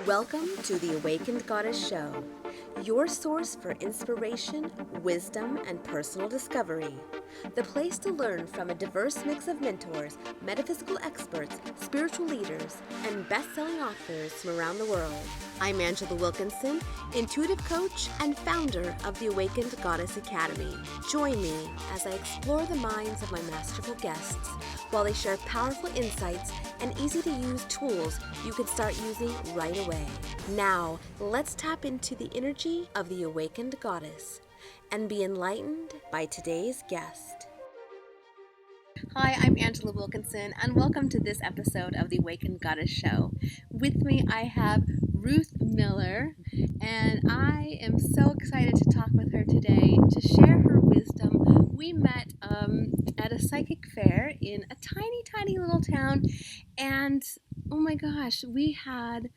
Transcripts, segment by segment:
Welcome to the Awakened Goddess Show, your source for inspiration, wisdom, and personal discovery. The place to learn from a diverse mix of mentors, metaphysical experts, spiritual leaders, and best-selling authors from around the world. I'm Angela Wilkinson, intuitive coach and founder of the Awakened Goddess Academy. Join me as I explore the minds of my masterful guests while they share powerful insights and easy-to-use tools you can start using right away. Now, let's tap into the energy of the Awakened Goddess and be enlightened by today's guest. Hi, I'm Angela Wilkinson, and welcome to this episode of the Awakened Goddess Show. With me, I have Ruth Miller, and I am so excited to talk with her today to share her wisdom. We met at a psychic fair in a tiny, tiny little town, and oh my gosh, we had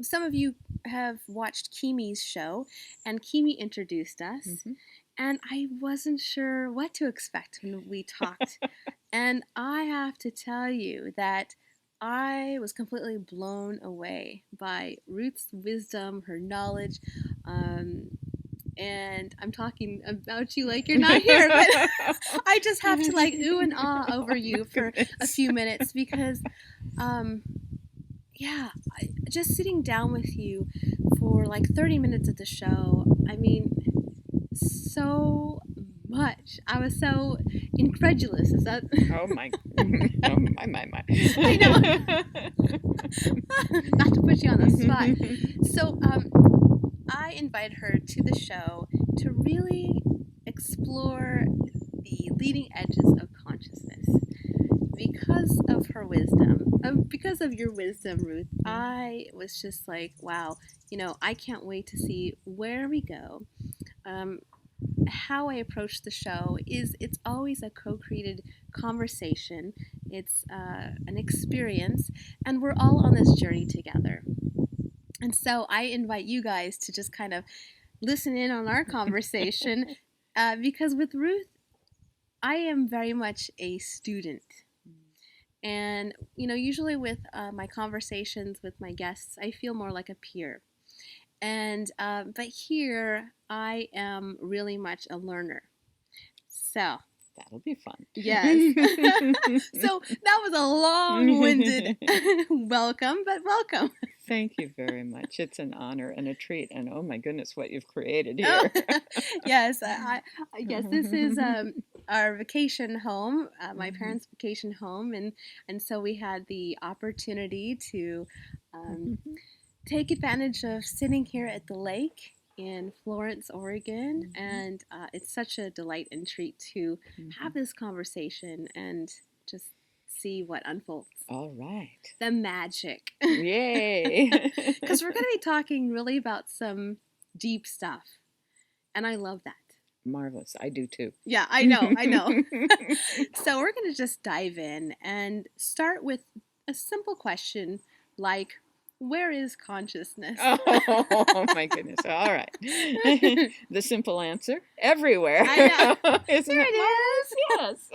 some of you have watched Kimi's show, and Kimi introduced us. Mm-hmm. And I wasn't sure what to expect when we talked. And I have to tell you that I was completely blown away by Ruth's wisdom, her knowledge. And I'm talking about you like you're not here, but I just have to like ooh and ah over you for a few minutes because, just sitting down with you for like 30 minutes of the show, I mean, so much. I was so incredulous. Is that? Oh my. My. I know. Not to put you on the spot. So I invited her to the show to really explore the leading edges of consciousness. Because of her wisdom, because of your wisdom, Ruth, I was just like, wow, I can't wait to see where we go. How I approach the show is it's always a co-created conversation. It's an experience, and we're all on this journey together. And so I invite you guys to just kind of listen in on our conversation because with Ruth, I am very much a student. And, usually with my conversations with my guests, I feel more like a peer. And but here I am really much a learner. So that'll be fun. Yes. So that was a long-winded welcome, but welcome. Thank you very much. It's an honor and a treat. And oh my goodness, what you've created here. Yes, yes. This is our vacation home, my parents' vacation home, and so we had the opportunity to take advantage of sitting here at the lake in Florence, Oregon, and it's such a delight and treat to have this conversation and just see what unfolds. All right. The magic. Yay. Because we're going to be talking really about some deep stuff, and I love that. Marvelous. I do too. Yeah, I know. So we're going to just dive in and start with a simple question like, where is consciousness? Oh my goodness. All right. The simple answer, everywhere. I know. Isn't there it is.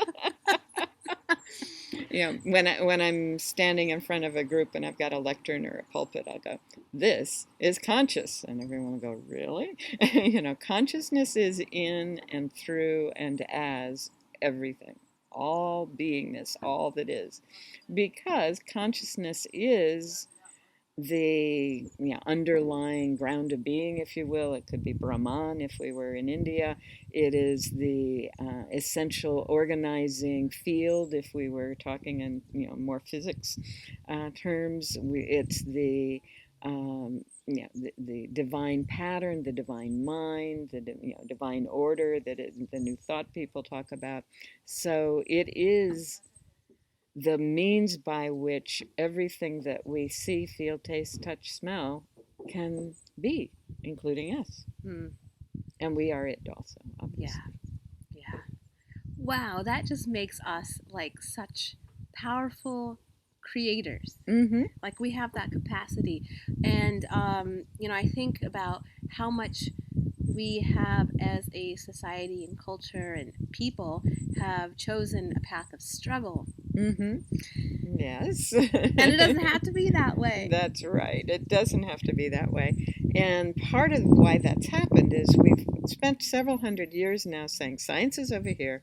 Yes. When I'm standing in front of a group and I've got a lectern or a pulpit, I'll go, this is conscious. And everyone will go, really? Consciousness is in and through and as everything. All beingness, all that is. Because consciousness is the underlying ground of being, if you will. It could be Brahman if we were in India. It is the essential organizing field if we were talking in more physics terms. It's the the divine pattern, the divine mind, the divine order that the New Thought people talk about. So it is the means by which everything that we see, feel, taste, touch, smell can be, including us. And we are it also, obviously. Yeah. Wow, that just makes us like such powerful creators. Like we have that capacity. And, I think about how much we have as a society and culture and people have chosen a path of struggle Mm-hmm. Yes. And it doesn't have to be that way. That's right. It doesn't have to be that way. And part of why that's happened is we've spent several hundred years now saying science is over here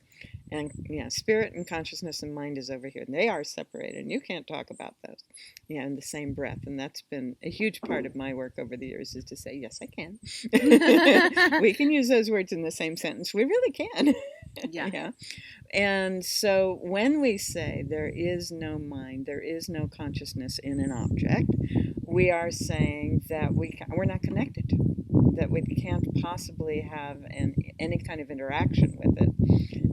and spirit and consciousness and mind is over here. And they are separated. And you can't talk about those in the same breath. And that's been a huge part of my work over the years is to say, yes, I can. We can use those words in the same sentence. We really can. Yeah. And so when we say there is no mind, there is no consciousness in an object, we are saying that we're not connected, that we can't possibly have any kind of interaction with it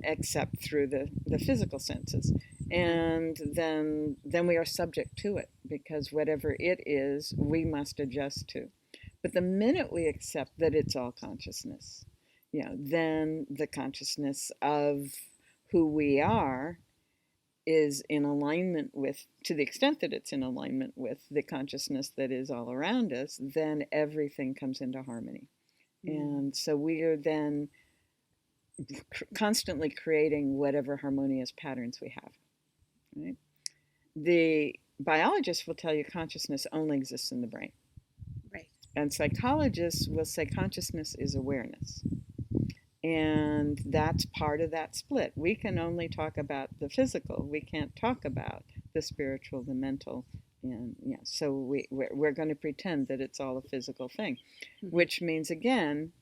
except through the physical senses. And then we are subject to it because whatever it is, we must adjust to. But the minute we accept that it's all consciousness, then the consciousness of who we are is in alignment with, to the extent that it's in alignment with the consciousness that is all around us, then everything comes into harmony. And so we are then constantly creating whatever harmonious patterns we have. Right? The biologists will tell you consciousness only exists in the brain. Right. And psychologists will say consciousness is awareness. And that's part of that split. We can only talk about the physical. We can't talk about the spiritual, the mental. And so we're going to pretend that it's all a physical thing, which means, again,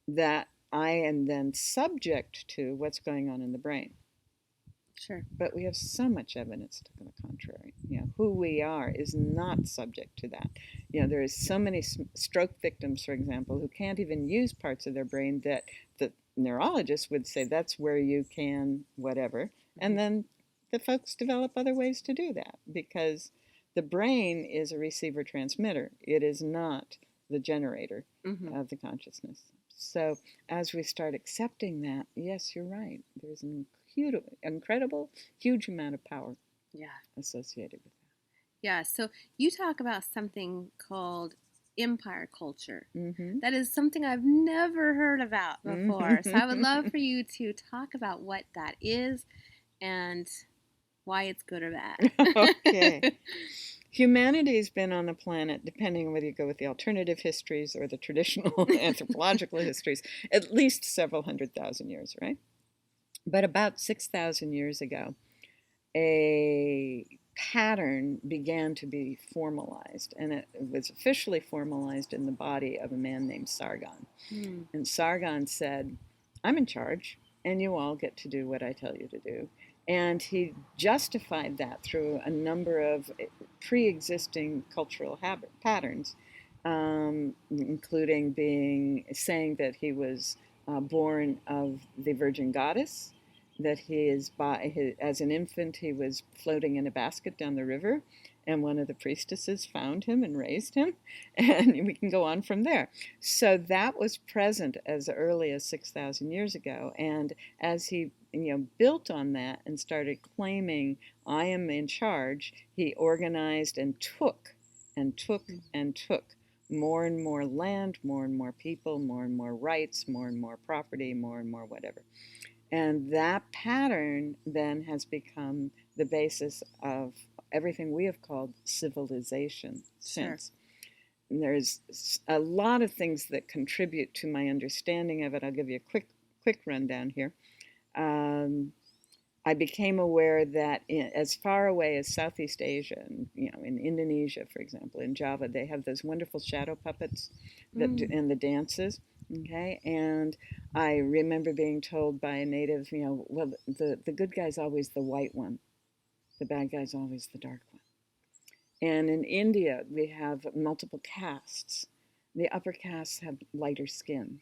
that I am then subject to what's going on in the brain. Sure. But we have so much evidence to the contrary. Who we are is not subject to that. There is so many stroke victims, for example, who can't even use parts of their brain that the neurologist would say that's where you can whatever. And then the folks develop other ways to do that because the brain is a receiver transmitter. It is not the generator of the consciousness. So as we start accepting that, yes, you're right. There's an incredible, huge amount of power associated with that. Yeah, so you talk about something called empire culture. Mm-hmm. That is something I've never heard about before. So I would love for you to talk about what that is and why it's good or bad. Okay. Humanity's been on the planet, depending on whether you go with the alternative histories or the traditional anthropological histories, at least several 100,000 years, right? But about 6,000 years ago, a pattern began to be formalized, and it was officially formalized in the body of a man named Sargon. And Sargon said, I'm in charge, and you all get to do what I tell you to do. And he justified that through a number of pre-existing cultural patterns, including saying that he was born of the Virgin Goddess, that as an infant he was floating in a basket down the river, and one of the priestesses found him and raised him, and we can go on from there. So that was present as early as 6,000 years ago, and as he built on that and started claiming, I am in charge, he organized and took more and more land, more and more people, more and more rights, more and more property, more and more whatever. And that pattern then has become the basis of everything we have called civilization since. And there's a lot of things that contribute to my understanding of it. I'll give you a quick rundown here. I became aware that as far away as Southeast Asia, in Indonesia, for example, in Java, they have those wonderful shadow puppets and the dances. Okay, and I remember being told by a native, well, the good guy's always the white one, the bad guy's always the dark one. And in India, we have multiple castes. The upper castes have lighter skin.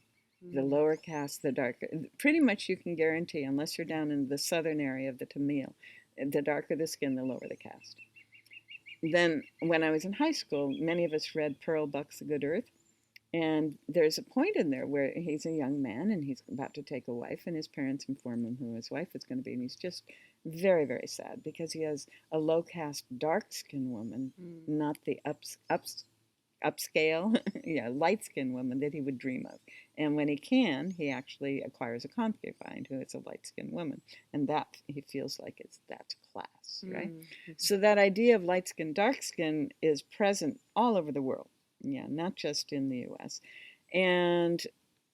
The lower caste, the darker. Pretty much you can guarantee, unless you're down in the southern area of the Tamil, the darker the skin, the lower the caste. Then when I was in high school, many of us read Pearl Buck's The Good Earth. And there's a point in there where he's a young man and he's about to take a wife, and his parents inform him who his wife is going to be. And he's just very, very sad because he has a low caste, dark skinned woman, not the upscale, light-skinned woman that he would dream of. And when he can, he actually acquires a concubine who is a light-skinned woman. And that, he feels like that's class, right? Mm-hmm. So that idea of light skin, dark skin is present all over the world. Yeah, not just in the US. And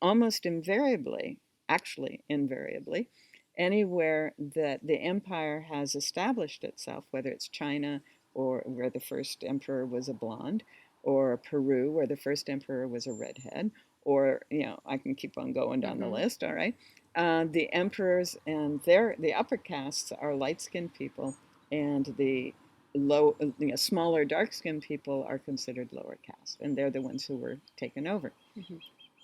almost invariably, actually invariably, anywhere that the empire has established itself, whether it's China or where the first emperor was a blonde, or Peru where the first emperor was a redhead, or I can keep on going down the list. All right, the emperors and the upper castes are light-skinned people, and the smaller dark-skinned people are considered lower caste, and they're the ones who were taken over.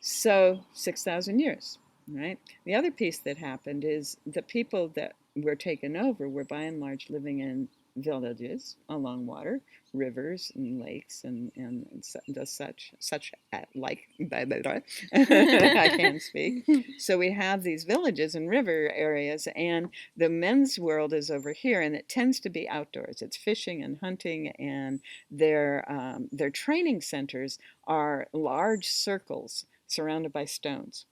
So 6,000 years, right? The other piece that happened is the people that were taken over were by and large living in villages along water, rivers and lakes and such like I can't speak. So we have these villages and river areas, and the men's world is over here, and it tends to be outdoors. It's fishing and hunting, and their training centers are large circles surrounded by stones.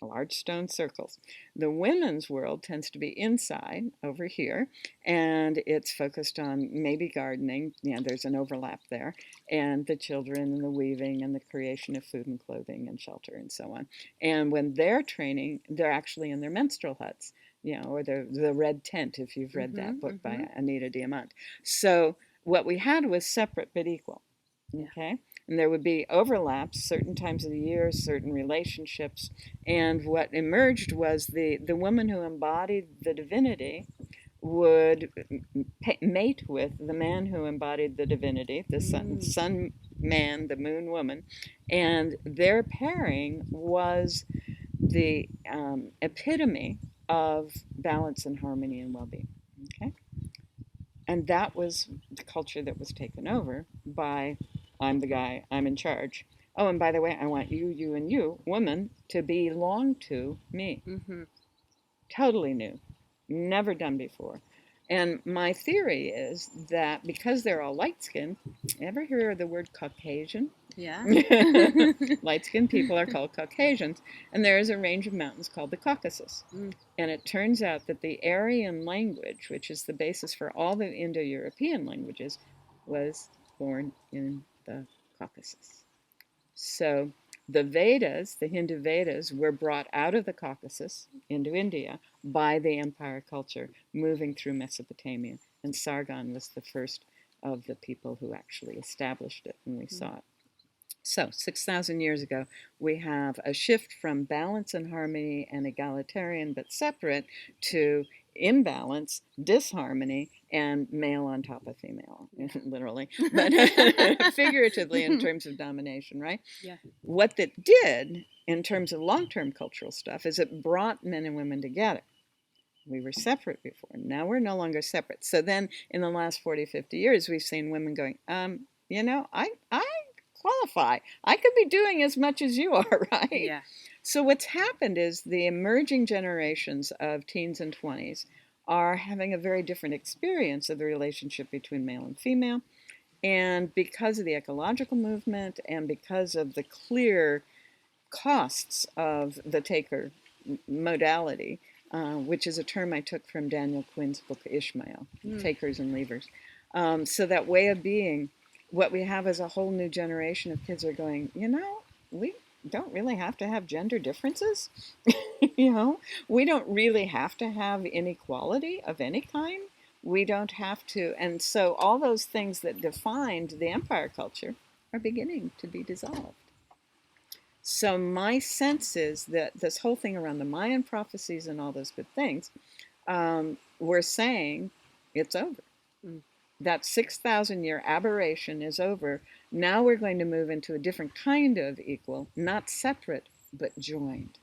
Large stone circles. The women's world tends to be inside over here, and it's focused on maybe gardening. There's an overlap there, and the children and the weaving and the creation of food and clothing and shelter and so on. And when they're training, they're actually in their menstrual huts, or the red tent, if you've read that book by Anita Diamant. So what we had was separate but equal. Okay. And there would be overlaps certain times of the year, certain relationships. And what emerged was the woman who embodied the divinity would mate with the man who embodied the divinity, the sun man, the moon woman. And their pairing was the epitome of balance and harmony and well-being. Okay? And that was the culture that was taken over by, I'm the guy, I'm in charge. Oh, and by the way, I want you, and you, woman, to belong to me. Totally new. Never done before. And my theory is that because they're all light-skinned, ever hear the word Caucasian? Yeah. Light-skinned people are called Caucasians. And there is a range of mountains called the Caucasus. And it turns out that the Aryan language, which is the basis for all the Indo-European languages, was born in the Caucasus. So the Vedas, the Hindu Vedas, were brought out of the Caucasus into India by the empire culture, moving through Mesopotamia. And Sargon was the first of the people who actually established it, and we saw it. So 6,000 years ago, we have a shift from balance and harmony and egalitarian but separate to imbalance, disharmony, and male on top of female, literally, but figuratively in terms of domination, right? Yeah. What that did in terms of long-term cultural stuff is it brought men and women together. We were separate before. Now we're no longer separate. So then in the last 40, 50 years, we've seen women going, I qualify. I could be doing as much as you are, right? Yeah. So what's happened is the emerging generations of teens and 20s are having a very different experience of the relationship between male and female. And because of the ecological movement and because of the clear costs of the taker modality, which is a term I took from Daniel Quinn's book Ishmael, Takers and Leavers. So that way of being, what we have is a whole new generation of kids are going, we don't really have to have gender differences. We don't really have to have inequality of any kind. We don't have to. And so all those things that defined the empire culture are beginning to be dissolved. So my sense is that this whole thing around the Mayan prophecies and all those good things, we're saying it's over. That 6,000-year aberration is over. Now we're going to move into a different kind of equal, not separate, but joined.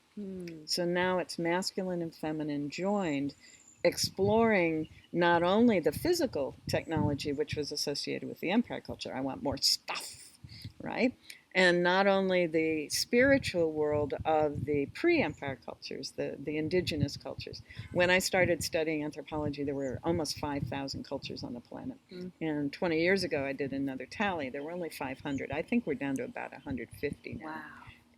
So now it's masculine and feminine joined, exploring not only the physical technology, which was associated with the empire culture, I want more stuff, right? And not only the spiritual world of the pre-empire cultures, the indigenous cultures. When I started studying anthropology, there were almost 5,000 cultures on the planet. And 20 years ago, I did another tally. There were only 500. I think we're down to about 150 now. Wow.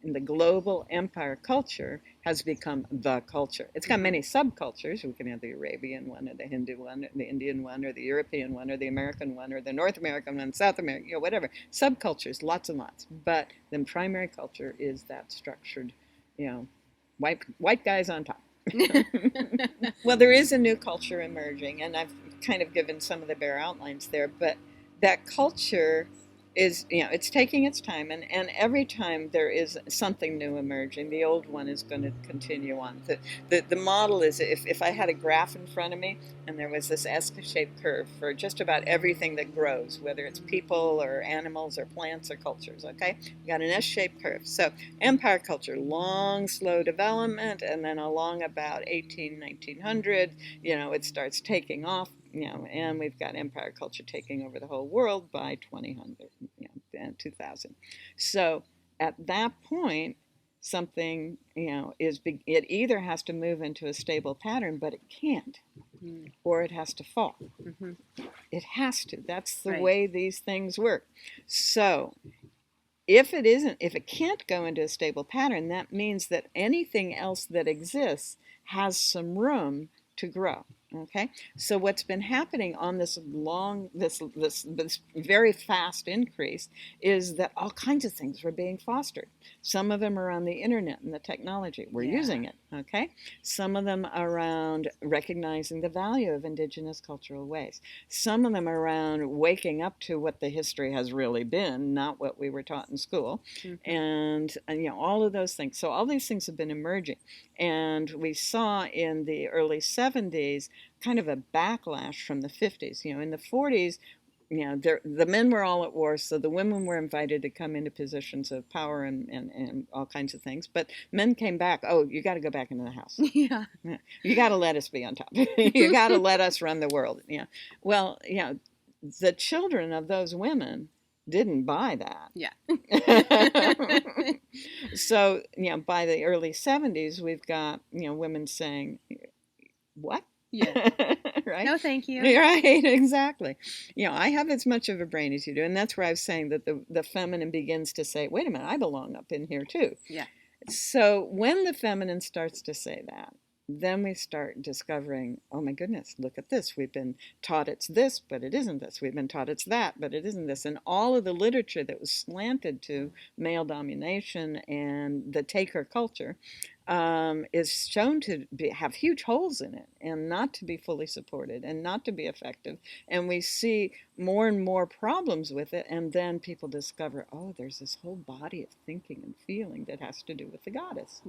And the global empire culture has become the culture. It's got many subcultures. We can have the Arabian one, or the Hindu one, or the Indian one, or the European one, or the American one, or the North American one, South American, whatever. Subcultures, lots and lots. But the primary culture is that structured, white guys on top. Well, there is a new culture emerging, and I've kind of given some of the bare outlines there, but that culture is, it's taking its time, and every time there is something new emerging, the old one is going to continue on. The model is, if I had a graph in front of me and there was this S-shaped curve for just about everything that grows, whether it's people or animals or plants or cultures, okay? We got an S-shaped curve. So empire culture, long, slow development, and then along about 1900, it starts taking off. And we've got empire culture taking over the whole world by 2000, and 2000. So at that point, something, it either has to move into a stable pattern, but it can't, or it has to fall. It has to. That's the way these things work. So if it can't go into a stable pattern, that means that anything else that exists has some room to grow. Okay, so what's been happening on this very fast increase is that all kinds of things were being fostered. Some of them around the internet and the technology. We're using it. Okay, some of them around recognizing the value of indigenous cultural ways. Some of them around waking up to what the history has really been, not what we were taught in school, and all of those things. So all these things have been emerging, and we saw in the early 70s kind of a backlash from the 50s. In the 40s, the men were all at war, so the women were invited to come into positions of power and all kinds of things. But men came back. Oh, you got to go back into the house. Yeah. You got to let us be on top. You got to let us run the world. Well, the children of those women didn't buy that. Yeah. So, by the early 70s, we've got, women saying, what? Yeah. Right? No, thank you. Right, exactly. I have as much of a brain as you do, and that's where I was saying that the feminine begins to say, wait a minute, I belong up in here too. Yeah. So when the feminine starts to say that, then we start discovering, oh my goodness, look at this. We've been taught it's this, but it isn't this. We've been taught it's that, but it isn't this. And all of the literature that was slanted to male domination and the taker culture is shown to have huge holes in it and not to be fully supported and not to be effective. And we see more and more problems with it. And then people discover, oh, there's this whole body of thinking and feeling that has to do with the goddess.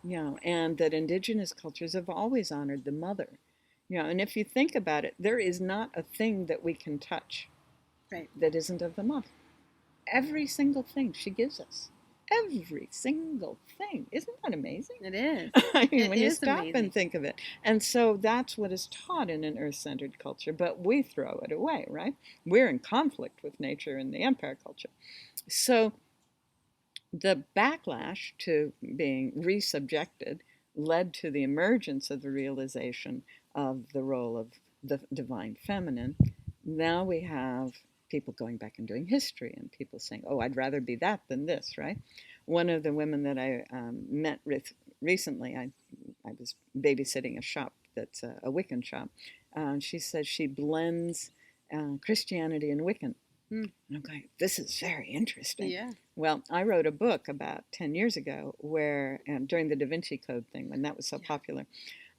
Yeah. And that indigenous cultures have always honored the mother. And if you think about it, there is not a thing that we can touch that isn't of the mother. Every single thing she gives us. Every single thing. Isn't that amazing? It is. I mean, when you stop amazing. and think of it. And so that's what is taught in an earth-centered culture, but we throw it away, right? We're in conflict with nature in the empire culture. So the backlash to being resubjected led to the emergence of the realization of the role of the divine feminine. Now we have people going back and doing history and people saying, oh, I'd rather be that than this, right? One of the women that I met recently, I was babysitting a shop that's a Wiccan shop. She says she blends Christianity and Wiccan. And I'm going, this is very interesting. Yeah. Well, I wrote a book about 10 years ago where, during the Da Vinci Code thing, when that was so popular,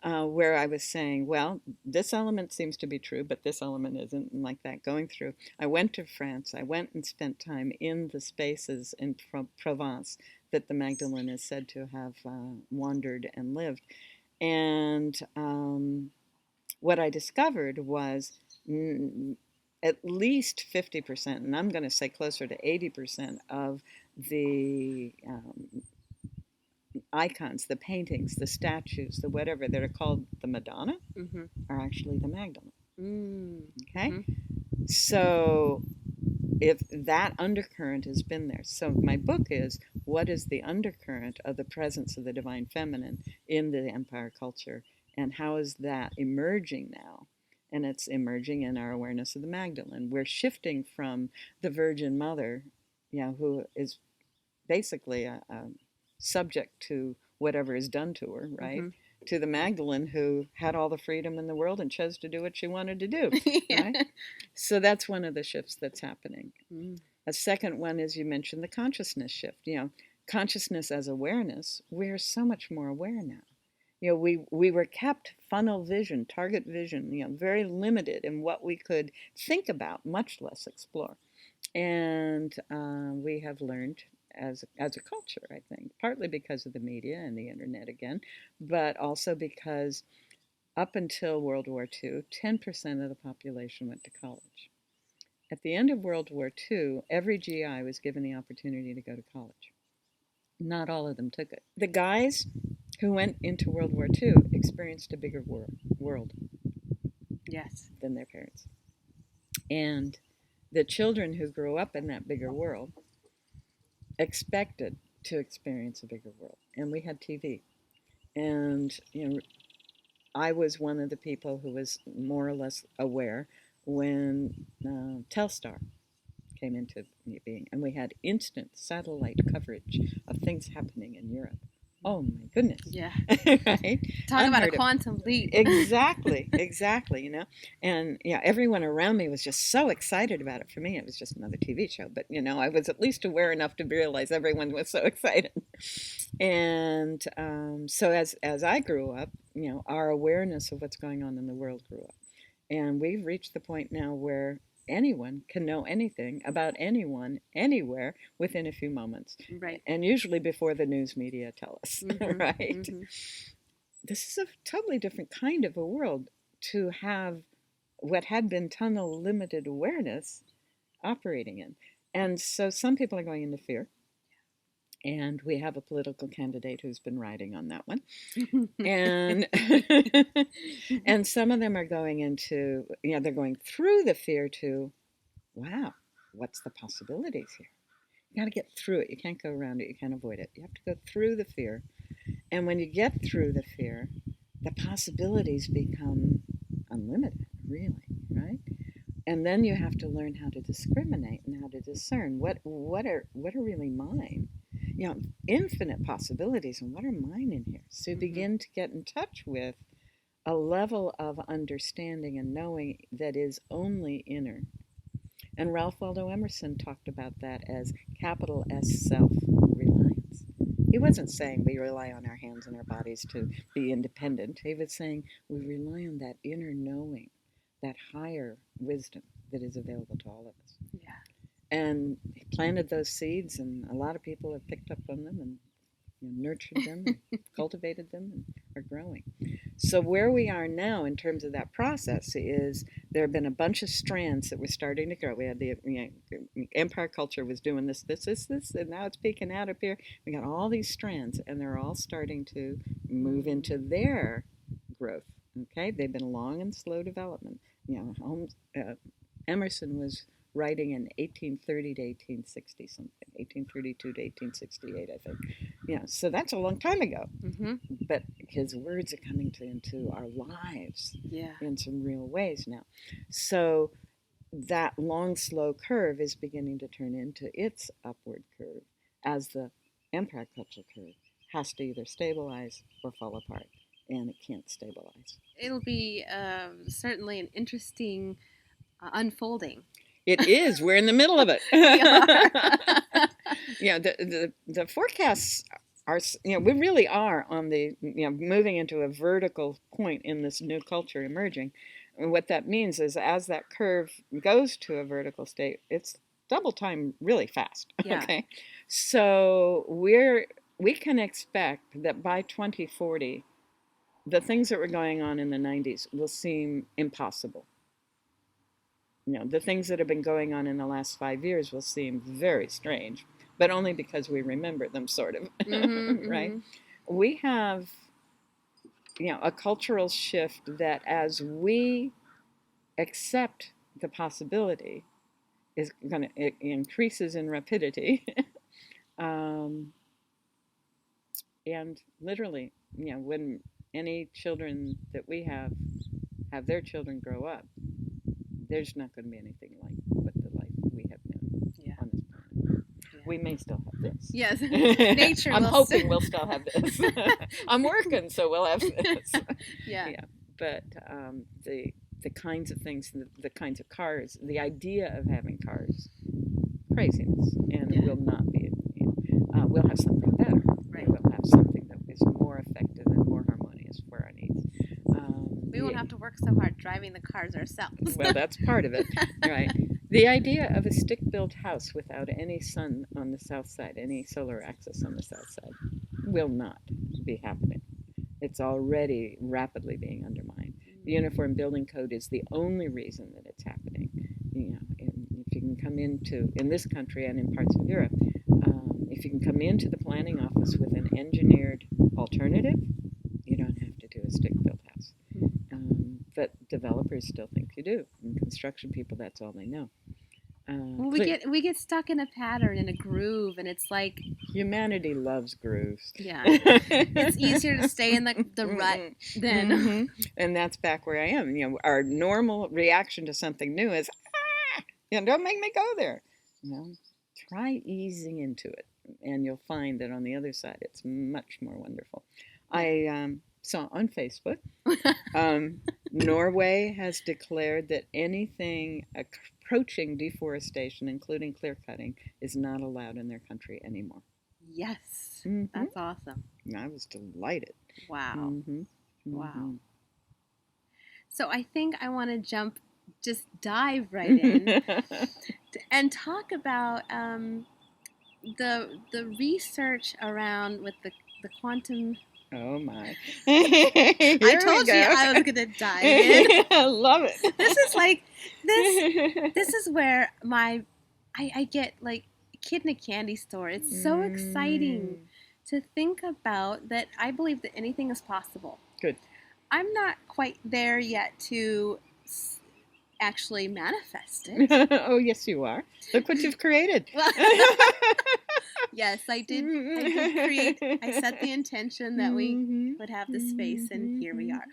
where I was saying, well, this element seems to be true, but this element isn't, and like that, going through. I went to France. I went and spent time in the spaces in Provence that the Magdalene is said to have wandered and lived. And what I discovered was at least 50%, and I'm going to say closer to 80% of the icons, the paintings, the statues, the whatever that are called the Madonna are actually the Magdalene. Okay? So if that undercurrent has been there. So my book is, what is the undercurrent of the presence of the divine feminine in the empire culture, and how is that emerging now? And it's emerging in our awareness of the Magdalene. We're shifting from the Virgin Mother, who is basically subject to whatever is done to her, right? Mm-hmm. To the Magdalene, who had all the freedom in the world and chose to do what she wanted to do, right? So that's one of the shifts that's happening. Mm. A second one is, you mentioned the consciousness shift. Consciousness as awareness. We're so much more aware now. We were kept funnel vision, target vision, very limited in what we could think about, much less explore. And we have learned as a culture, I think, partly because of the media and the internet again, but also because up until World War II, 10% of the population went to college. At the end of World War II, every GI was given the opportunity to go to college. Not all of them took it. The guys who went into World War II experienced a bigger world Yes. than their parents. And the children who grew up in that bigger world expected to experience a bigger world. And we had TV. And, I was one of the people who was more or less aware when Telstar came into being, and we had instant satellite coverage of things happening in Europe. Oh my goodness! Yeah, right. Talk about a quantum leap. Exactly, and everyone around me was just so excited about it. For me, it was just another TV show, but I was at least aware enough to realize everyone was so excited. And so as I grew up, our awareness of what's going on in the world grew up, and we've reached the point now where anyone can know anything about anyone anywhere within a few moments, right? And usually before the news media tell us, mm-hmm. right? Mm-hmm. This is a totally different kind of a world to have what had been tunnel limited awareness operating in. And so some people are going into fear. And we have a political candidate who's been riding on that one. And and some of them are going into, they're going through the fear to, wow, what's the possibilities here? You got to get through it. You can't go around it. You can't avoid it. You have to go through the fear. And when you get through the fear, the possibilities become unlimited, really, right? And then you have to learn how to discriminate and how to discern what are really mine. Infinite possibilities, and what are mine in here? So you begin to get in touch with a level of understanding and knowing that is only inner. And Ralph Waldo Emerson talked about that as capital S self-reliance. He wasn't saying we rely on our hands and our bodies to be independent. He was saying we rely on that inner knowing, that higher wisdom that is available to all of us. Yeah. And he planted those seeds, and a lot of people have picked up on them and nurtured them, and cultivated them, and are growing. So where we are now in terms of that process is there have been a bunch of strands that were starting to grow. We had the empire culture was doing this, and now it's peeking out up here. We got all these strands, and they're all starting to move into their growth. Okay, they've been long and slow development. Emerson was writing in 1830 to 1860 something, 1832 to 1868, I think. So that's a long time ago. Mm-hmm. But his words are coming into our lives in some real ways now. So that long, slow curve is beginning to turn into its upward curve as the empire culture curve has to either stabilize or fall apart, and it can't stabilize. It'll be certainly an interesting unfolding. It is. We're in the middle of it. We are. The forecasts are, we really are on the, moving into a vertical point in this new culture emerging. And what that means is as that curve goes to a vertical state, it's double time really fast. Yeah. Okay. So we can expect that by 2040, the things that were going on in the 90s will seem impossible. The things that have been going on in the last 5 years will seem very strange, but only because we remember them, sort of, right? Mm-hmm. We have, a cultural shift that as we accept the possibility, is going to, it increases in rapidity. um, and literally, when any children that we have their children grow up, there's not going to be anything like what the life we have known on this planet. Yeah. We may still have this. Yes, nature. I'm hoping we'll still have this. I'm working, so we'll have this. Yeah. But the kinds of things, the kinds of cars, the idea of having cars, craziness, and it will not be. We'll have something better. Right. We'll have something that is more effective and more harmonious for our needs. We won't have to work so hard driving the cars ourselves. Well, that's part of it, right? The idea of a stick-built house without any sun on the south side, any solar access on the south side, will not be happening. It's already rapidly being undermined. The Uniform Building Code is the only reason that it's happening. If you can come in this country and in parts of Europe, if you can come into the planning office with an engineered alternative, you don't have to do a stick-built house. But developers still think you do, and construction people, that's all they know. Well, we get stuck in a pattern, in a groove, and it's like humanity loves grooves. Yeah, it's easier to stay in the rut than. And that's back where I am. Our normal reaction to something new is, don't make me go there. Try easing into it, and you'll find that on the other side, it's much more wonderful. I saw on Facebook, Norway has declared that anything approaching deforestation, including clear cutting, is not allowed in their country anymore. Yes, that's awesome. I was delighted. Wow. Wow. So I think I want to just dive right in and talk about the research around with the quantum. Oh my. I told you I was going to dive in. I love it. This is like, this is where I get like a kid in a candy store. It's so exciting to think about that. I believe that anything is possible. Good. I'm not quite there yet to actually manifest it. Oh, yes, you are. Look what you've created. Yes, I did create. I set the intention that we would have the space, and here we are.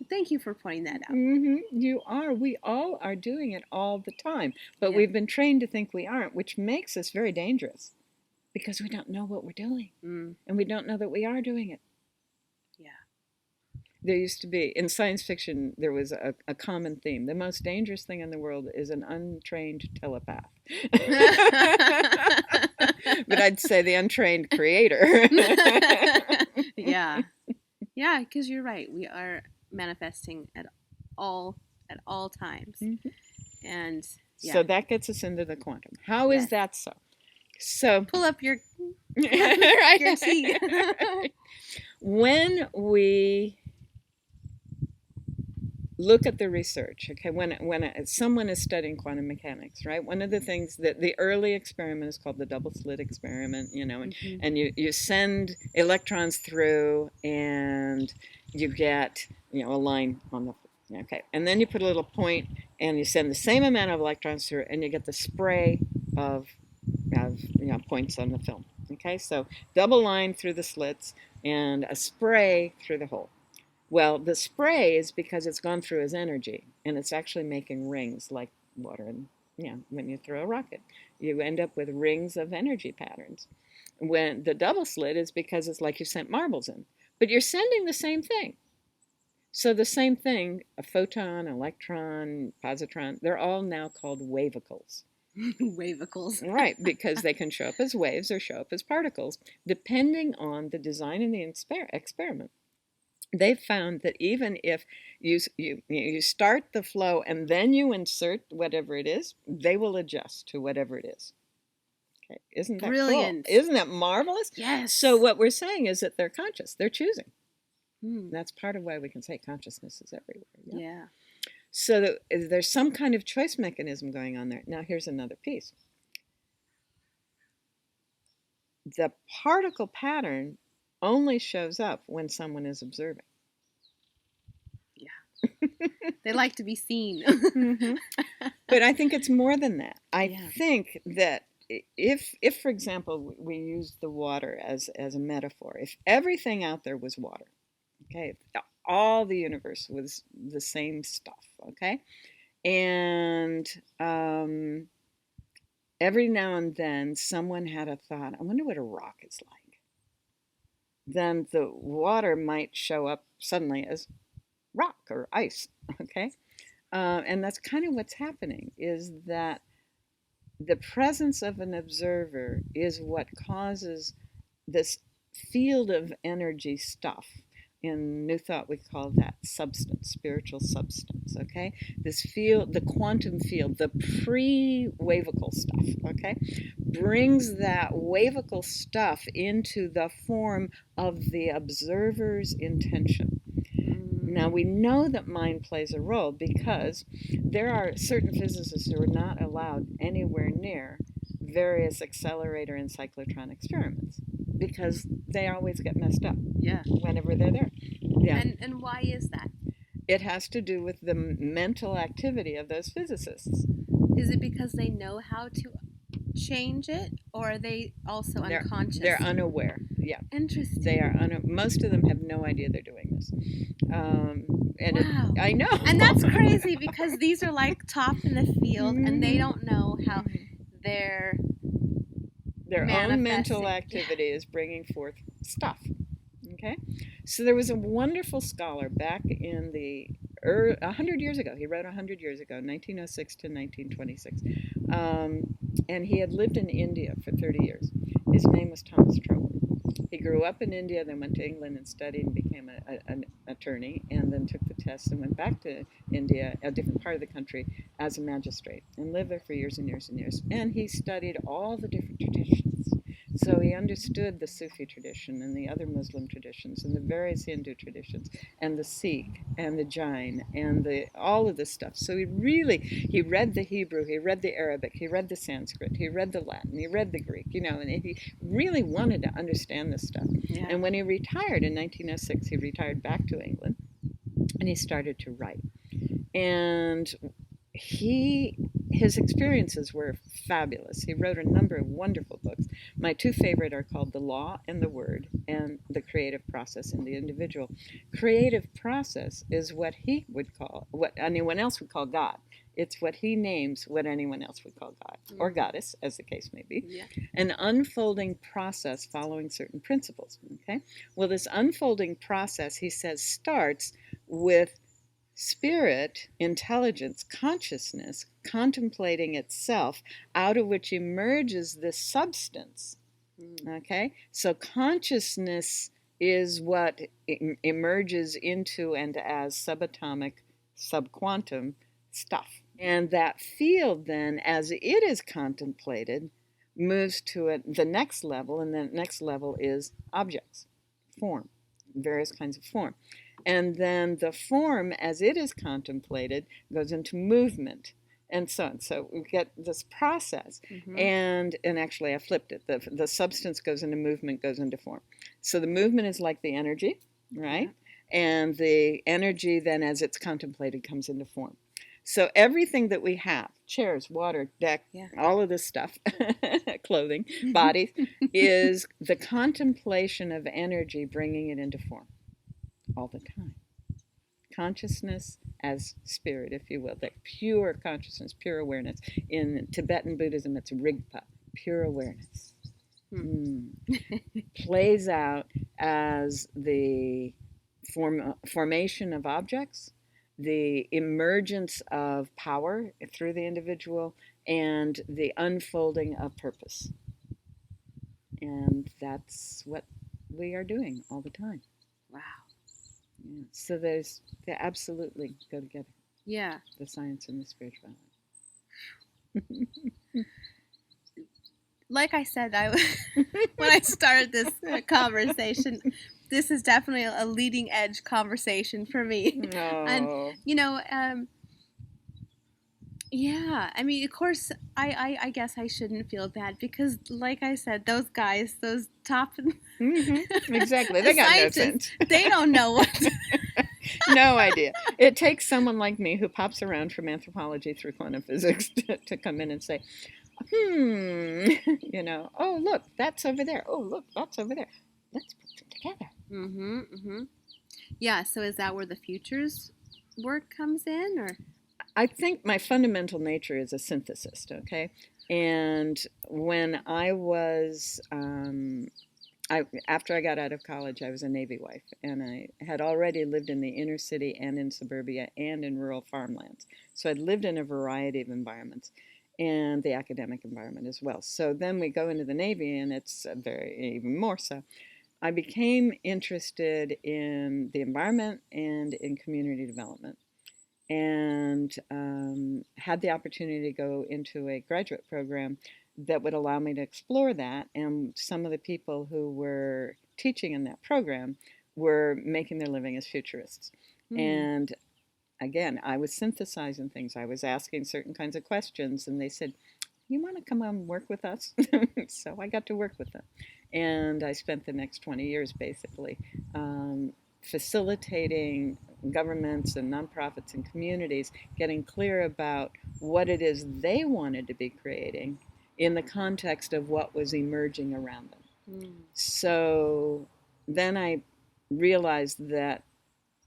Thank you for pointing that out. You are. We all are doing it all the time, but we've been trained to think we aren't, which makes us very dangerous because we don't know what we're doing, and we don't know that we are doing it. There used to be, in science fiction, there was a common theme. The most dangerous thing in the world is an untrained telepath. But I'd say the untrained creator. Yeah, because you're right. We are manifesting at all times. And so that gets us into the quantum. How is that so? So pull up your tea. When we look at the research, okay, when someone is studying quantum mechanics, right? One of the things that the early experiment is called the double slit experiment, and you send electrons through and you get, a line on the, okay, and then you put a little point and you send the same amount of electrons through and you get the spray of points on the film, okay? So double line through the slits and a spray through the hole. Well, the spray is because it's gone through as energy, and it's actually making rings like water. And when you throw a rocket, you end up with rings of energy patterns. When the double slit is because it's like you sent marbles in, but you're sending the same thing. So the same thing, a photon, electron, positron, they're all now called wavicles. Wavicles. Right, because they can show up as waves or show up as particles, depending on the design in the experiment. They found that even if you start the flow and then you insert whatever it is, they will adjust to whatever it is. Okay, isn't that brilliant? Cool? Isn't that marvelous? Yes. So what we're saying is that they're conscious. They're choosing. That's part of why we can say consciousness is everywhere. Yeah. So there's some kind of choice mechanism going on there. Now here's another piece. The particle pattern only shows up when someone is observing. Yeah. They like to be seen. But I think it's more than that. I Yeah. think that if, for example, we use the water as a metaphor, if everything out there was water, okay, if all the universe was the same stuff, okay, and every now and then someone had a thought, I wonder what a rock is like, then the water might show up suddenly as rock or ice, okay? And that's kind of what's happening, is that the presence of an observer is what causes this field of energy stuff. In New Thought, we call that substance, spiritual substance, okay? This field, the quantum field, the pre-wavical stuff, okay, brings that wavical stuff into the form of the observer's intention. Now, we know that mind plays a role because there are certain physicists who are not allowed anywhere near various accelerator and cyclotron experiments because they always get messed up. Yeah. Whenever they're there. Yeah. And why is that? It has to do with the mental activity of those physicists. Is it because they know how to change it, or are they also unconscious? They're unaware. Yeah. Interesting. They are most of them have no idea they're doing this. Wow. I know. And that's crazy because these are like top in the field, and they don't know how their own mental activity is bringing forth stuff. Okay, so there was a wonderful scholar back in the 100 years ago. He wrote 100 years ago, 1906 to 1926, and he had lived in India for 30 years. His name was Thomas Trowell. He grew up in India, then went to England and studied and became an attorney, and then took the test and went back to India, a different part of the country, as a magistrate, and lived there for years and years and years. And he studied all the different traditions. So he understood the Sufi tradition and the other Muslim traditions and the various Hindu traditions and the Sikh and the Jain and all of this stuff. So he read the Hebrew, he read the Arabic, he read the Sanskrit, he read the Latin, he read the Greek, and he really wanted to understand this stuff. Yeah. And when he retired in 1906, he retired back to England and he started to write. And his experiences were fabulous. He wrote a number of wonderful books. My two favorite are called The Law and the Word and The Creative Process in the Individual. Creative process is what he would call, what anyone else would call God. It's what he names what anyone else would call God, or goddess, as the case may be. Yeah. An unfolding process following certain principles. Okay? Well, this unfolding process, he says, starts with spirit, intelligence, consciousness, contemplating itself, out of which emerges this substance. Okay? So consciousness is what emerges into and as subatomic, subquantum stuff. And that field then, as it is contemplated, moves to the next level, and the next level is objects, form, various kinds of form. And then the form, as it is contemplated, goes into movement, and so on. So we get this process, and actually I flipped it. The substance goes into movement, goes into form. So the movement is like the energy, right? Yeah. And the energy then, as it's contemplated, comes into form. So everything that we have, chairs, water, deck, all of this stuff, clothing, bodies, is the contemplation of energy bringing it into form. All the time. Consciousness as spirit, if you will, that pure consciousness, pure awareness. In Tibetan Buddhism, it's Rigpa, pure awareness. Plays out as the formation of objects, the emergence of power through the individual, and the unfolding of purpose. And that's what we are doing all the time. Wow. Yeah. So they absolutely go together. Yeah. The science and the spirituality. Like I said, when I started this conversation, this is definitely a leading edge conversation for me. Oh. And, yeah, I mean, of course, I guess I shouldn't feel bad because, like I said, those guys, those top exactly, they got no sense. They don't know what. No idea. It takes someone like me who pops around from anthropology through quantum physics to come in and say, oh, look, that's over there. Oh, look, that's over there. Let's put them together. Mm-hmm, mm-hmm. Yeah, so is that where the futures work comes in, or? I think my fundamental nature is a synthesist, okay? And when I was, after I got out of college, I was a Navy wife, and I had already lived in the inner city and in suburbia and in rural farmlands. So I'd lived in a variety of environments, and the academic environment as well. So then we go into the Navy, and it's even more so. I became interested in the environment and in community development, and had the opportunity to go into a graduate program that would allow me to explore that. And some of the people who were teaching in that program were making their living as futurists. And again, I was synthesizing things. I was asking certain kinds of questions, and they said, "You want to come and work with us?" So I got to work with them. And I spent the next 20 years basically facilitating governments and nonprofits and communities getting clear about what it is they wanted to be creating in the context of what was emerging around them. So then I realized that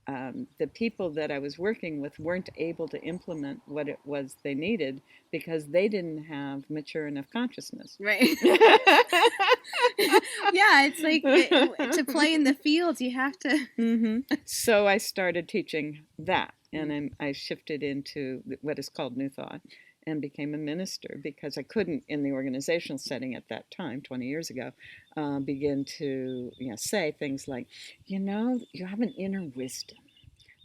the people that I was working with weren't able to implement what it was they needed because they didn't have mature enough consciousness. Right. Yeah, it's like to play in the fields, you have to. Mm-hmm. So I started teaching that, and I shifted into what is called New Thought and became a minister because I couldn't, in the organizational setting at that time, 20 years ago, begin to say things like, you have an inner wisdom.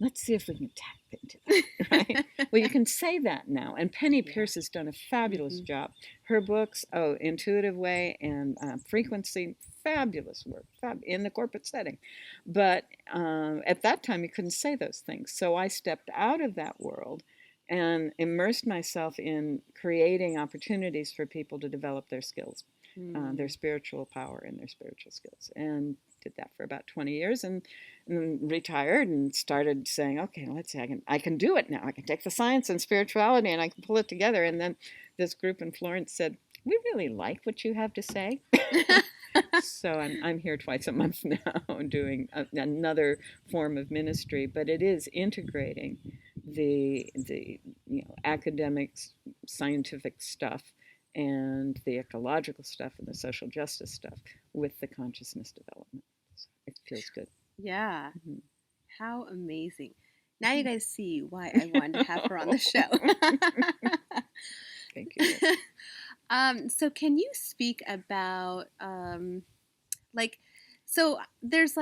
Let's see if we can tap into that, right? Well, you can say that now. And Penny Pierce has done a fabulous job. Her books, Intuitive Way and Frequency, fabulous work in the corporate setting. But at that time, you couldn't say those things. So I stepped out of that world and immersed myself in creating opportunities for people to develop their skills, their spiritual power and their spiritual skills. And did that for about 20 years and retired and started saying, okay, let's see, I can do it now. I can take the science and spirituality and I can pull it together. And then this group in Florence said, we really like what you have to say. So I'm here twice a month now doing another form of ministry, but it is integrating the academic, scientific stuff and the ecological stuff and the social justice stuff with the consciousness development. So it feels good. Yeah. Mm-hmm. How amazing. Now you guys see why I wanted to have her on the show. Thank you. So can you speak about, so there's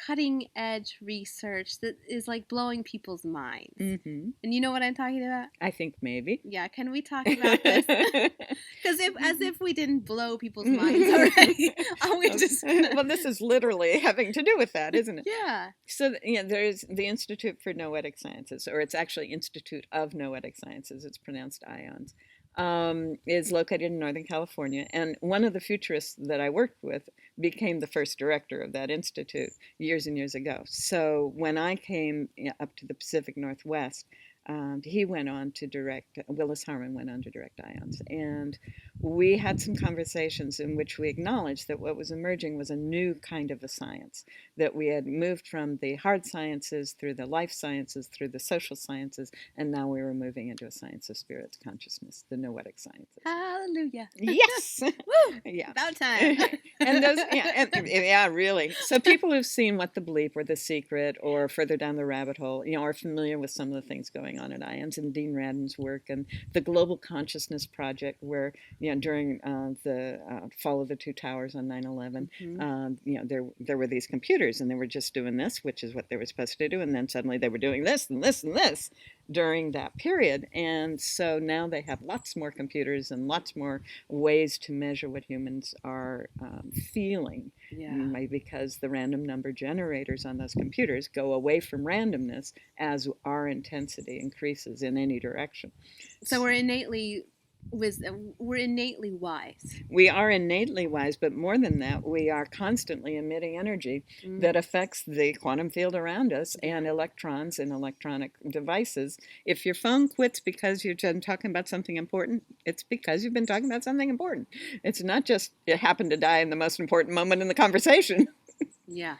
cutting edge research that is blowing people's minds. Mm-hmm. And you know what I'm talking about? I think maybe. Yeah, can we talk about this? Because as if we didn't blow people's minds already. Are we just Well, this is literally having to do with that, isn't it? Yeah. So there's the Institute for Noetic Sciences, or it's actually Institute of Noetic Sciences. It's pronounced IONS. Is located in Northern California. And one of the futurists that I worked with became the first director of that institute years and years ago. So when I came up to the Pacific Northwest, he went on to direct, Willis Harman went on to direct IONS. And we had some conversations in which we acknowledged that what was emerging was a new kind of a science, that we had moved from the hard sciences through the life sciences, through the social sciences, and now we were moving into a science of spirit consciousness, the noetic sciences. Hallelujah. Yes. Woo! Yeah. About time. And those, yeah, really. So people who've seen What the Bleep or The Secret or Further Down the Rabbit Hole, are familiar with some of the things going on at IONS and Dean Radin's work and the Global Consciousness Project, where during the fall of the Two Towers on 9/11, there were these computers and they were just doing this, which is what they were supposed to do, and then suddenly they were doing this and this and this during that period. And so now they have lots more computers and lots more ways to measure what humans are feeling, because the random number generators on those computers go away from randomness as our intensity increases in any direction. So we're innately wisdom. We're innately wise. We are innately wise, but more than that, we are constantly emitting energy that affects the quantum field around us and electrons in electronic devices. If your phone quits because you're done talking about something important, it's because you've been talking about something important. It's not just it happened to die in the most important moment in the conversation. Yeah.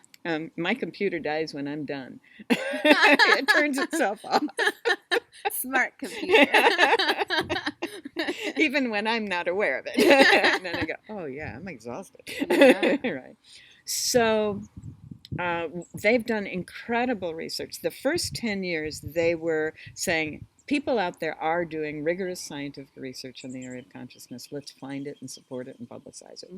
My computer dies when I'm done. It turns itself off. Smart computer. Even when I'm not aware of it. And then I go, oh yeah, I'm exhausted. Yeah. Right. So they've done incredible research. The first 10 years, they were saying, people out there are doing rigorous scientific research in the area of consciousness. Let's find it and support it and publicize it.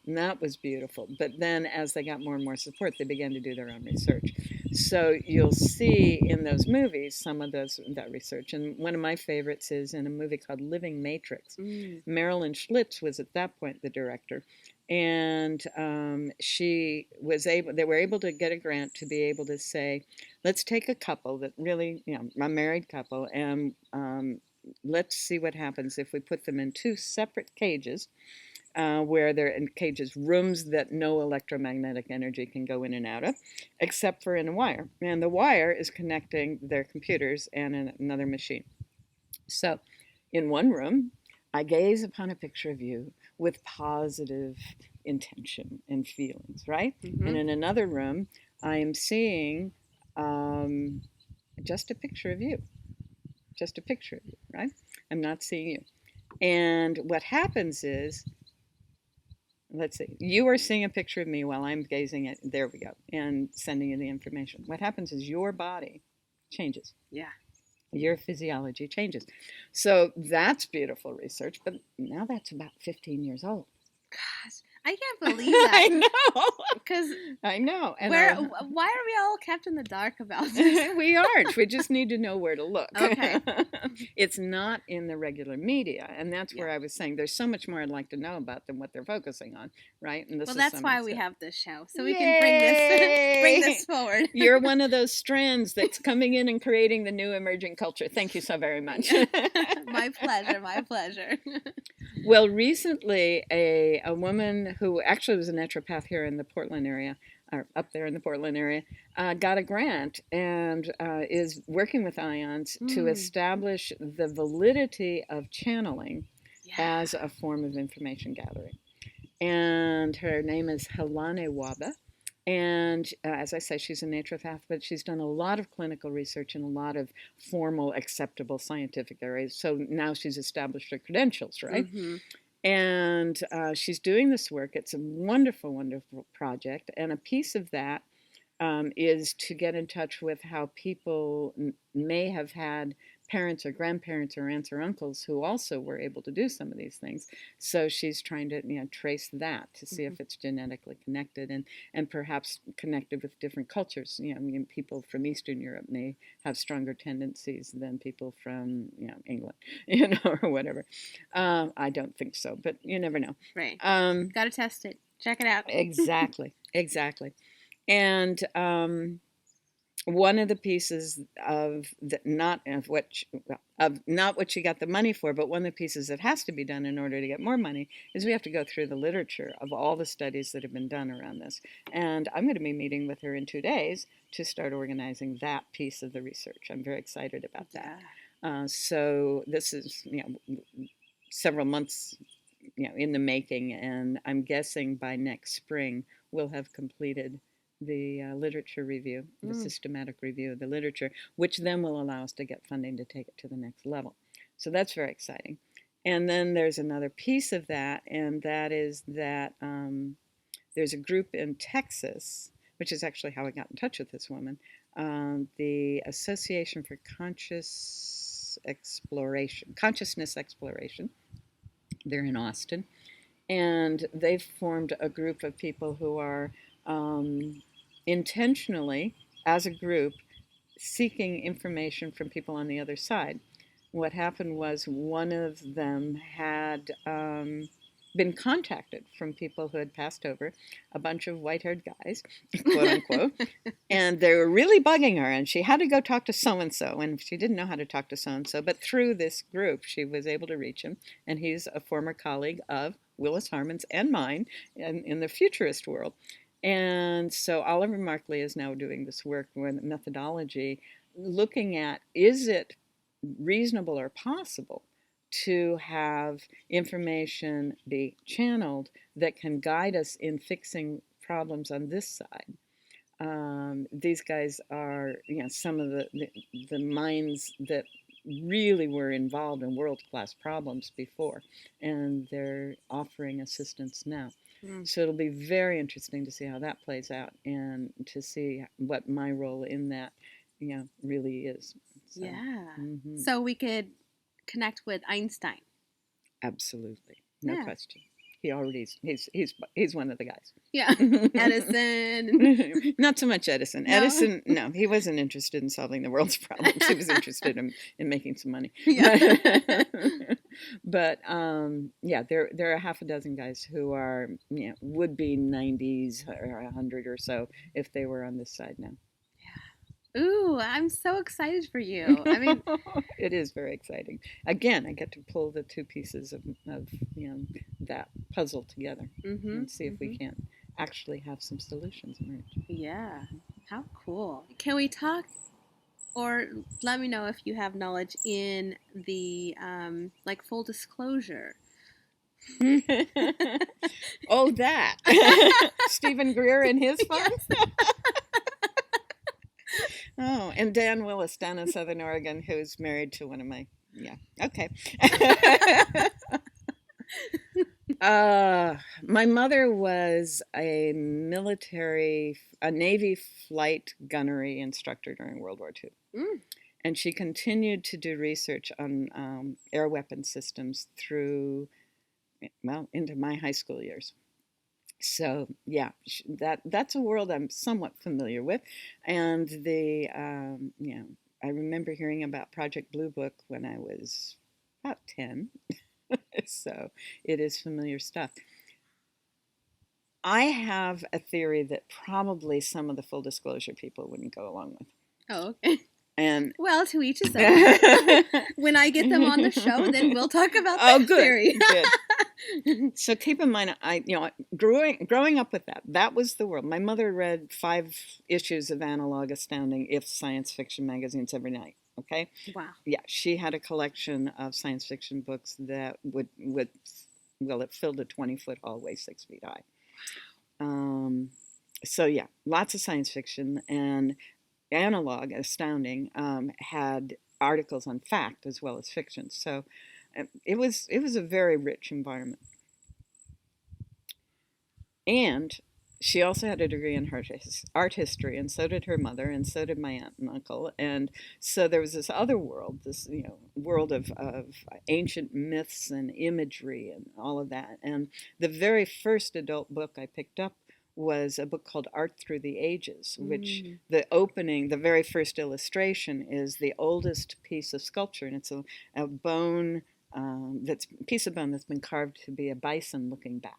And that was beautiful. But then as they got more and more support, they began to do their own research. So you'll see in those movies some of that research. And one of my favorites is in a movie called Living Matrix. Marilyn Schlitz was at that point the director. And they were able to get a grant to be able to say, let's take a couple that really, a married couple, and let's see what happens if we put them in two separate cages, where they're in cages, rooms that no electromagnetic energy can go in and out of, except for in a wire. And the wire is connecting their computers and another machine. So in one room, I gaze upon a picture of you with positive intention and feelings, right? And in another room, I am seeing just a picture of you. Just a picture of you, right? I'm not seeing you. And what happens is, let's see, you are seeing a picture of me while I'm gazing at, there we go, and sending you the information. What happens is your body changes. Yeah. Your physiology changes. So that's beautiful research, but now that's about 15 years old. Gosh, I can't believe that. I know. Because I know. And why are we all kept in the dark about this? We aren't. We just need to know where to look. Okay. It's not in the regular media, and that's where I was saying there's so much more I'd like to know about than what they're focusing on, right? And well, that's why we have this show, so we can bring this forward. You're one of those strands that's coming in and creating the new emerging culture. Thank you so very much. My pleasure. My pleasure. Well, recently, a woman who actually was a naturopath here in the Portland area, or up there in the Portland area, got a grant and is working with IONS to establish the validity of channeling as a form of information gathering. And her name is Helane Waba. And as I say, she's a naturopath, but she's done a lot of clinical research in a lot of formal, acceptable scientific areas. So now she's established her credentials, right? And she's doing this work. It's a wonderful, wonderful project. And a piece of that is to get in touch with how people may have had parents or grandparents or aunts or uncles who also were able to do some of these things. So she's trying to trace that to see if it's genetically connected and perhaps connected with different cultures. People from Eastern Europe may have stronger tendencies than people from England, or whatever. I don't think so, but you never know. Right. Got to test it. Check it out. Exactly. And one of the pieces of not what she got the money for, but one of the pieces that has to be done in order to get more money is we have to go through the literature of all the studies that have been done around this. And I'm going to be meeting with her in 2 days to start organizing that piece of the research. I'm very excited about that. So this is several months in the making, and I'm guessing by next spring we'll have completed the literature review, the systematic review of the literature, which then will allow us to get funding to take it to the next level. So that's very exciting. And then there's another piece of that, and that is that there's a group in Texas, which is actually how I got in touch with this woman, the Association for Consciousness Exploration. They're in Austin. And they've formed a group of people who are intentionally, as a group, seeking information from people on the other side. What happened was one of them had been contacted from people who had passed over, a bunch of white-haired guys, quote unquote, and they were really bugging her, and she had to go talk to so-and-so, and she didn't know how to talk to so-and-so, but through this group, she was able to reach him, and he's a former colleague of Willis Harmon's and mine in the futurist world. And so Oliver Markley is now doing this work with methodology, looking at, is it reasonable or possible to have information be channeled that can guide us in fixing problems on this side. These guys are, some of the minds that really were involved in world-class problems before, and they're offering assistance now. So it'll be very interesting to see how that plays out and to see what my role in that, really is. So, yeah. So we could connect with Einstein. Absolutely, no question. He already he's one of the guys. Yeah, Edison. Not so much Edison. No? Edison, no, he wasn't interested in solving the world's problems. He was interested in making some money. Yeah. But yeah, there are half a dozen guys who are would be 90s or 100 or so if they were on this side now. Ooh, I'm so excited for you. I mean, it is very exciting. Again, I get to pull the two pieces of that puzzle together and see if we can actually have some solutions emerge. Yeah, how cool. Can we talk, or let me know if you have knowledge in the like full disclosure? Oh, that Stephen Greer and his funds. Oh, and Dan Willis down in Southern Oregon, who's married to one of my, okay. My mother was a Navy flight gunnery instructor during World War II. And she continued to do research on air weapon systems through, into my high school years. So yeah, that's a world I'm somewhat familiar with, and I remember hearing about Project Blue Book when I was about 10, so it is familiar stuff. I have a theory that probably some of the full disclosure people wouldn't go along with. Oh, okay. And well, to each his own. When I get them on the show, then we'll talk about that theory. Good. So keep in mind, growing up with that was the world. My mother read 5 issues of Analog, Astounding, If science fiction magazines every night. Okay. Wow. Yeah, she had a collection of science fiction books that would it filled a 20-foot hallway, 6 feet high. So yeah, lots of science fiction, and Analog, Astounding, had articles on fact as well as fiction. So it was a very rich environment. And she also had a degree in art history, and so did her mother, and so did my aunt and uncle. And so there was this other world, this world of ancient myths and imagery and all of that. And the very first adult book I picked up was a book called Art Through the Ages, which the very first illustration is the oldest piece of sculpture, and it's a bone, a piece of bone that's been carved to be a bison looking back.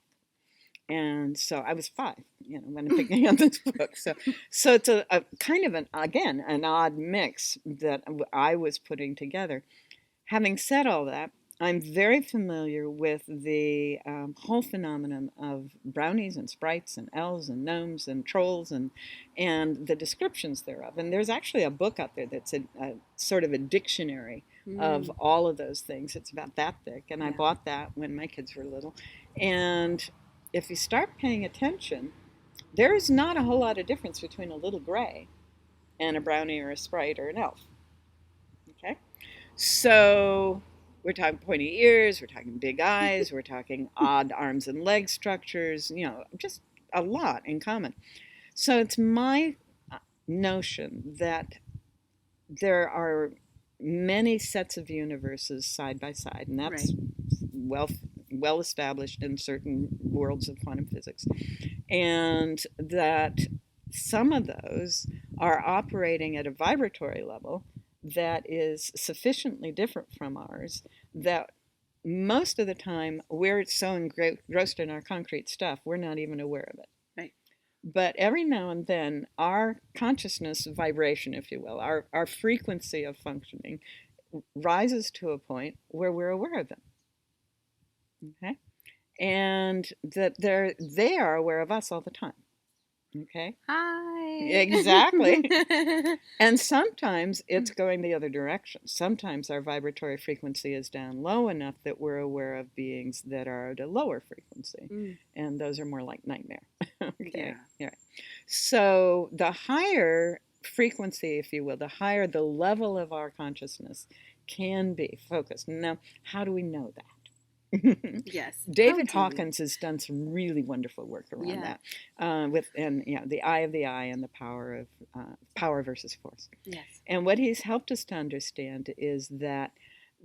And so I was 5, when I'm picking up this book. So it's a kind of an odd mix that I was putting together. Having said all that, I'm very familiar with the whole phenomenon of brownies and sprites and elves and gnomes and trolls and the descriptions thereof. And there's actually a book out there that's a sort of a dictionary of all of those things. It's about that thick, and I bought that when my kids were little. And if you start paying attention, there is not a whole lot of difference between a little gray and a brownie or a sprite or an elf. Okay? So we're talking pointy ears, we're talking big eyes, we're talking odd arms and leg structures, just a lot in common. So it's my notion that there are many sets of universes side by side, and that's well established in certain worlds of quantum physics, and that some of those are operating at a vibratory level that is sufficiently different from ours that most of the time we're so engrossed in our concrete stuff, we're not even aware of it. Right. But every now and then, our consciousness vibration, if you will, our frequency of functioning rises to a point where we're aware of them. Okay? And that they are aware of us all the time. Okay? Hi. Exactly. And sometimes it's going the other direction. Sometimes our vibratory frequency is down low enough that we're aware of beings that are at a lower frequency. And those are more like nightmare. Okay. Yeah. So the higher frequency, if you will, the higher the level of our consciousness can be focused. Now, how do we know that? Yes. David Hawkins has done some really wonderful work around that, the eye of the eye and the power of power versus force. Yes. And what he's helped us to understand is that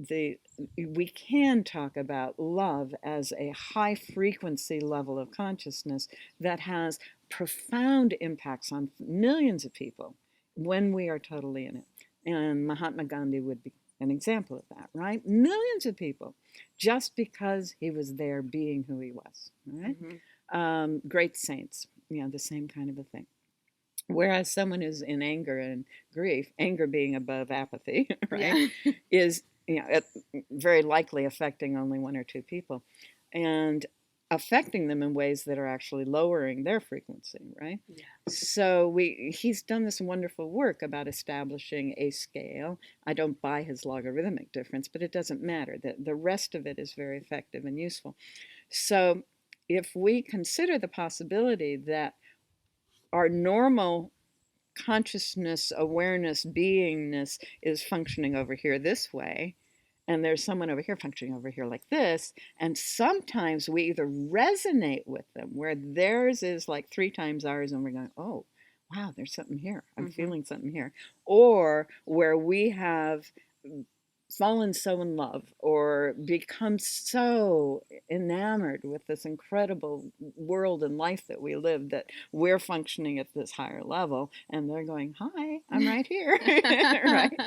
we can talk about love as a high frequency level of consciousness that has profound impacts on millions of people when we are totally in it. And Mahatma Gandhi would be an example of that, right? Millions of people, just because he was there being who he was, right? Great saints, the same kind of a thing. Whereas someone who's in anger and grief, anger being above apathy, right, is very likely affecting only one or two people, and affecting them in ways that are actually lowering their frequency, right? Yeah. So he's done this wonderful work about establishing a scale. I don't buy his logarithmic difference, but it doesn't matter. The rest of it is very effective and useful. So if we consider the possibility that our normal consciousness, awareness, beingness is functioning over here this way, and there's someone over here functioning over here like this, and sometimes we either resonate with them where theirs is like 3 times ours and we're going, oh wow, there's something here, I'm feeling something here, or where we have fallen so in love or become so enamored with this incredible world and life that we live that we're functioning at this higher level, and they're going, hi, I'm right here. Right?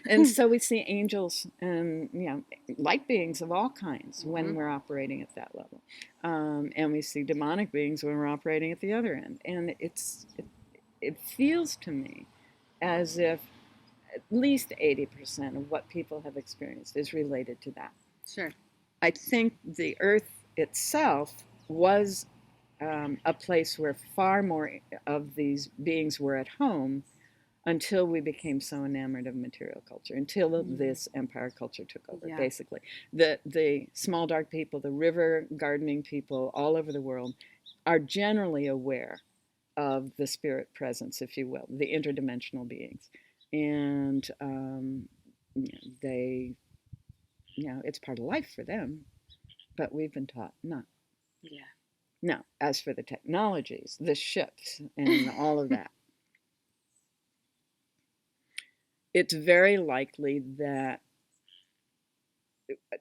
And so we see angels and light beings of all kinds when we're operating at that level, and we see demonic beings when we're operating at the other end. And it feels to me as if at least 80% of what people have experienced is related to that. Sure. I think the earth itself was a place where far more of these beings were at home until we became so enamored of material culture, until this empire culture took over, basically. The small dark people, the river gardening people all over the world are generally aware of the spirit presence, if you will, the interdimensional beings. And they, it's part of life for them, but we've been taught not. Yeah. Now, as for the technologies, the ships, and all of that, it's very likely that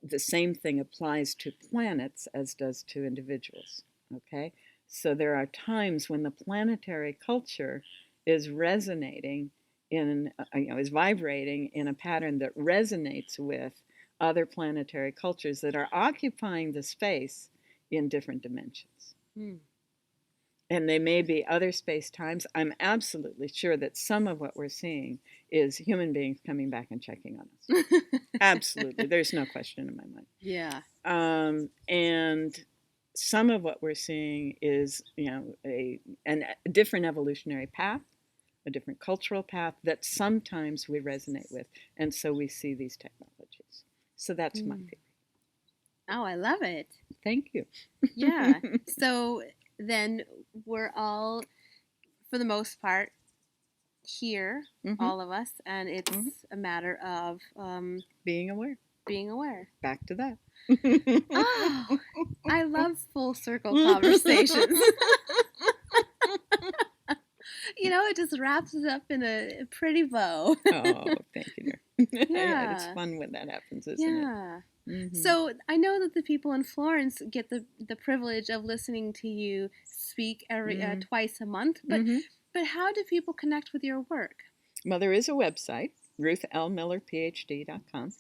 the same thing applies to planets as does to individuals. Okay, so there are times when the planetary culture is resonating is vibrating in a pattern that resonates with other planetary cultures that are occupying the space in different dimensions. And they may be other space times. I'm absolutely sure that some of what we're seeing is human beings coming back and checking on us. Absolutely. There's no question in my mind. Yeah. And some of what we're seeing is, a different evolutionary path, a different cultural path that sometimes we resonate with. And so we see these technologies. So that's my theory. Oh, I love it. Thank you. Yeah. So then we're all, for the most part, here, all of us, and it's a matter of being aware. Being aware. Back to that. Oh, I love full circle conversations. It just wraps it up in a pretty bow. Oh, thank you. Yeah, it's fun when that happens, isn't it? Yeah. So I know that the people in Florence get the privilege of listening to you speak every twice a month, but how do people connect with your work? Well, there is a website, ruthlmillerphd.com,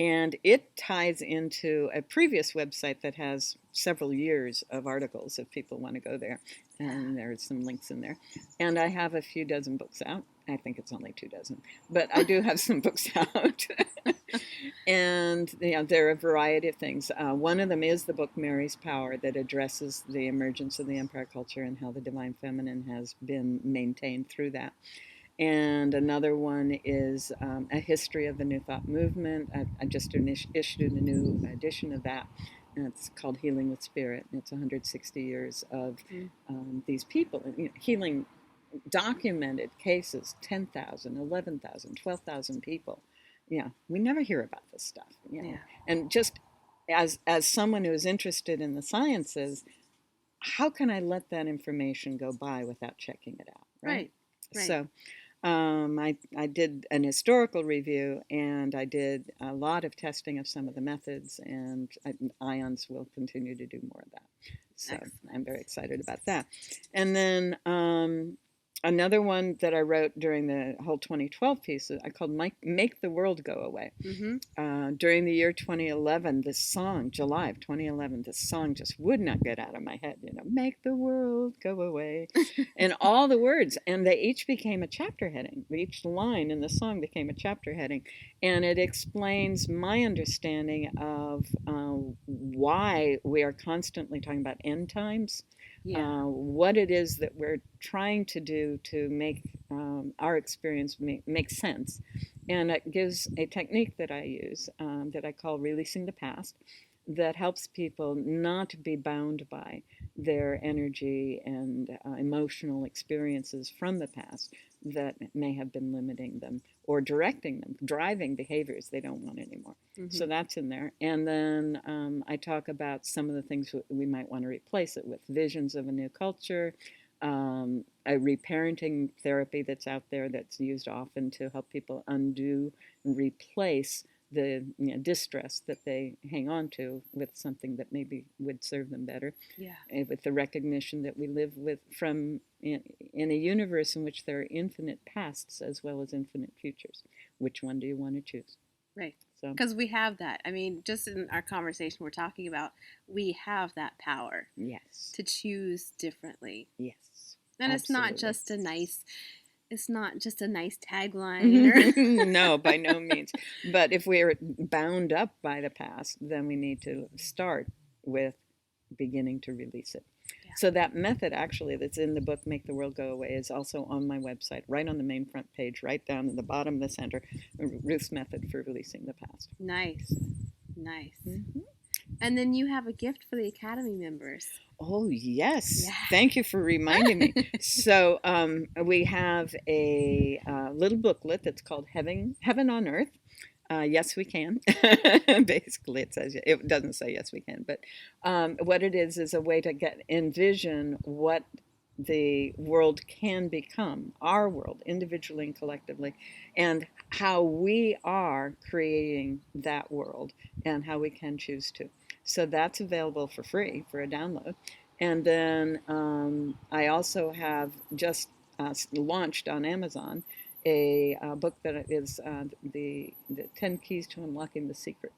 And it ties into a previous website that has several years of articles if people want to go there. And there's some links in there. And I have a few dozen books out. I think it's only 2 dozen, but I do have some books out. And there are a variety of things. One of them is the book Mary's Power, that addresses the emergence of the empire culture and how the divine feminine has been maintained through that. And another one is a history of the New Thought movement. I just issued a new edition of that. And it's called Healing with Spirit. And it's 160 years of these people, healing documented cases, 10,000, 11,000, 12,000 people. We never hear about this stuff. And just as someone who is interested in the sciences, how can I let that information go by without checking it out? Right. So I did an historical review, and I did a lot of testing of some of the methods, and IONS will continue to do more of that. So excellent. I'm very excited about that. And then another one that I wrote during the whole 2012 piece, I called Make the World Go Away. During the year 2011, this song, July of 2011, this song just would not get out of my head. Make the world go away. And all the words, and they each became a chapter heading. Each line in the song became a chapter heading. And it explains my understanding of why we are constantly talking about end times. What it is that we're trying to do to make our experience make sense. And it gives a technique that I use that I call releasing the past, that helps people not be bound by their energy and emotional experiences from the past that may have been limiting them or directing them, driving behaviors they don't want anymore. So that's in there. And then I talk about some of the things we might want to replace it with: visions of a new culture, a reparenting therapy that's out there that's used often to help people undo and replace the distress that they hang on to with something that maybe would serve them better. With the recognition that we live in a universe in which there are infinite pasts as well as infinite futures. Which one do you want to choose? Right. Because we have that. I mean, just in our conversation we're talking about, we have that power. Yes. To choose differently. Yes. And absolutely. It's not just a nice tagline. No, by no means. But if we're bound up by the past, then we need to start with beginning to release it. So that method actually that's in the book, Make the World Go Away, is also on my website, right on the main front page, right down in the bottom of the center, Ruth's method for releasing the past. Nice. And then you have a gift for the Academy members. Oh, yes. Yeah. Thank you for reminding me. So we have a little booklet that's called Heaven on Earth. Yes, we can. Basically, it doesn't say yes, we can. But what it is a way to envision what the world can become, our world, individually and collectively, and how we are creating that world and how we can choose to. So that's available for free for a download. And then I also have just launched on Amazon a book that is the 10 Keys to Unlocking the Secret.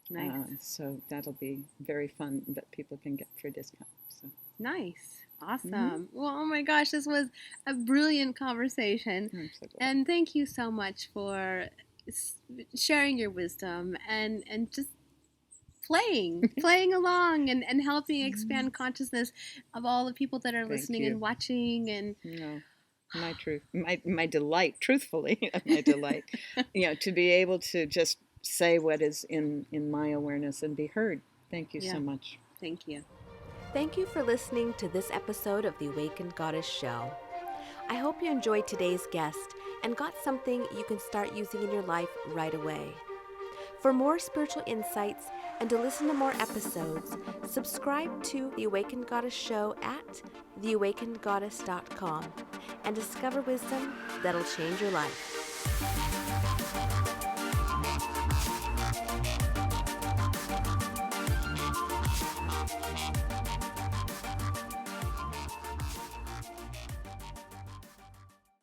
Nice. So that'll be very fun that people can get for a discount. So. Nice. Awesome. Well, oh my gosh, this was a brilliant conversation. I'm so glad. And thank you so much for sharing your wisdom and just playing along and helping expand consciousness of all the people that are listening and watching. And my truth, my delight, truthfully, my delight, to be able to just say what is in my awareness and be heard. Thank you so much. Thank you. Thank you for listening to this episode of the Awakened Goddess Show. I hope you enjoyed today's guest and got something you can start using in your life right away. For more spiritual insights and to listen to more episodes, subscribe to The Awakened Goddess Show at theawakenedgoddess.com and discover wisdom that'll change your life.